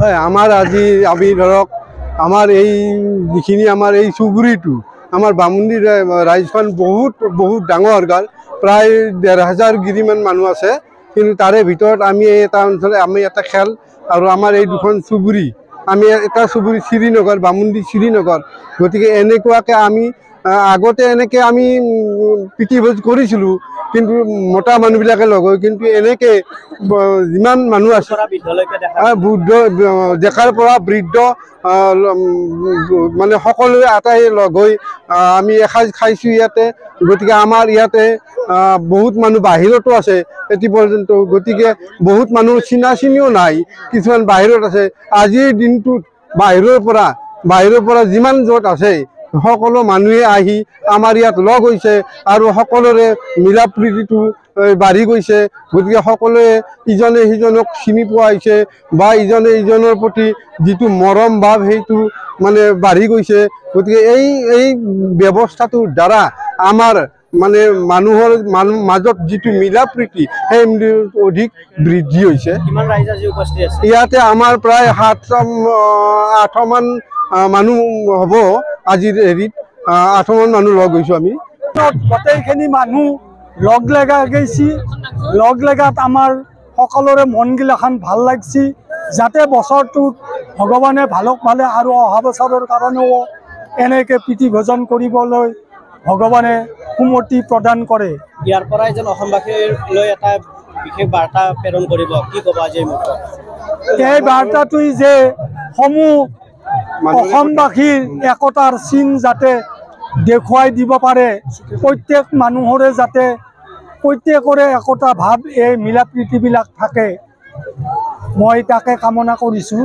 হয় আমাৰ আজি আমি ধৰক আমাৰ এই যিখিনি আমাৰ এই চুবুৰীটো আমাৰ বামুণী ৰাইজখন বহুত ডাঙৰ গাঁও প্ৰায় ১,৫০০ গিৰিমান মানুহ আছে কিন্তু তাৰে ভিতৰত আমি এটা অঞ্চলে আমি এটা খেল আৰু আমাৰ এই দুখন চুবুৰী আমি এটা চুবুৰী শ্ৰীনগৰ বামুণী শ্ৰীনগৰ গতিকে এনেকুৱাকৈ আমি আগতে এনেকৈ আমি প্ৰীতিভোজ কৰিছিলোঁ কিন্তু মতা মানুহবিলাকে লগ হৈ কিন্তু এনেকৈ যিমান মানুহ আছে বৃদ্ধ ডেকাৰ পৰা বৃদ্ধ মানে সকলোৱে আটাই লগ হৈ আমি এসাঁজ খাইছোঁ ইয়াতে গতিকে আমাৰ ইয়াতে বহুত মানুহ বাহিৰতো আছে এটি পৰ্যন্ত গতিকে বহুত মানুহ চিনিও নাই কিছুমান বাহিৰত আছে আজিৰ দিনটোত বাহিৰৰ পৰা যিমান য'ত আছে সকলো মানুহে আহি আমাৰ ইয়াত লগ হৈছে আৰু সকলোৰে মিলা প্ৰীতিটো বাঢ়ি গৈছে গতিকে সকলোৱে ইজনে সিজনক চিনি পোৱা হৈছে বা ইজনে ইজনৰ প্ৰতি যিটো মৰম ভাৱ সেইটো মানে বাঢ়ি গৈছে গতিকে এই ব্যৱস্থাটোৰ দ্বাৰা আমাৰ মানে মানুহৰ মাজত যিটো মিলা প্ৰীতি সেই অধিক বৃদ্ধি হৈছে ইয়াতে আমাৰ প্ৰায় ৭-৮মান মানুহ হ'ব আজিৰ হেৰিত ৮মান মানুহ লগ হৈছোঁ আমি গোটেইখিনি মানুহ লগ লগা গৈছি লগ লগাত আমাৰ সকলোৰে মনগিলাখান ভাল লাগছি যাতে বছৰটোত ভগৱানে ভালক ভালে আৰু অহা বছৰৰ কাৰণেও এনেকৈ প্ৰীতিভোজন কৰিবলৈ ভগৱানে সুমতি প্ৰদান কৰে ইয়াৰ পৰা যেন অসমবাসীলৈ এটা বিশেষ বাৰ্তা প্ৰেৰণ কৰিব কি ক'ব আজি এই বাৰ্তাটোই যে সমূহ অসমবাসীৰ একতাৰ চিন যাতে দেখুৱাই দিব পাৰে প্ৰত্যেক মানুহৰে যাতে প্ৰত্যেকৰে একতা ভাৱ এই মিলা প্ৰীতিবিলাক থাকে মই তাকে কামনা কৰিছোঁ।